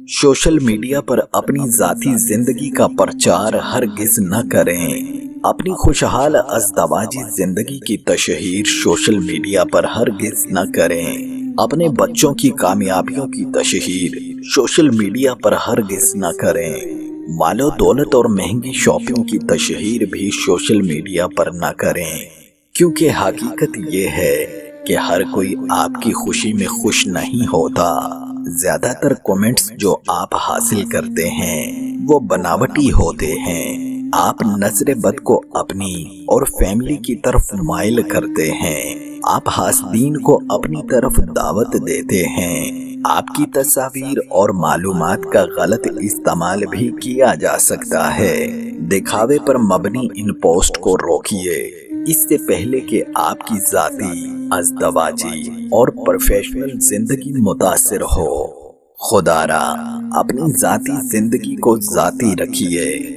Social media پر اپنی ذاتی زندگی کا پرچار ہرگز نہ کریں۔ اپنی خوشحال ازدواجی زندگی کی تشہیر سوشل میڈیا پر ہرگز نہ کریں۔ اپنے بچوں کی کامیابیوں کی تشہیر سوشل میڈیا پر ہرگز نہ کریں۔ مال و دولت اور مہنگی شاپنگ کی تشہیر بھی سوشل میڈیا پر نہ کریں، کیونکہ حقیقت یہ ہے کہ ہر کوئی آپ کی خوشی میں خوش نہیں ہوتا۔ زیادہ تر کومنٹس جو آپ حاصل کرتے ہیں وہ بناوٹی ہوتے ہیں۔ آپ نظر بد کو اپنی اور فیملی کی طرف مائل کرتے ہیں۔ آپ حاسدین کو اپنی طرف دعوت دیتے ہیں۔ آپ کی تصاویر اور معلومات کا غلط استعمال بھی کیا جا سکتا ہے۔ دکھاوے پر مبنی ان پوسٹ کو روکیے، اس سے پہلے کہ آپ کی ذاتی، ازدواجی اور پروفیشنل زندگی متاثر ہو۔ خدا را اپنی ذاتی زندگی کو ذاتی رکھیے۔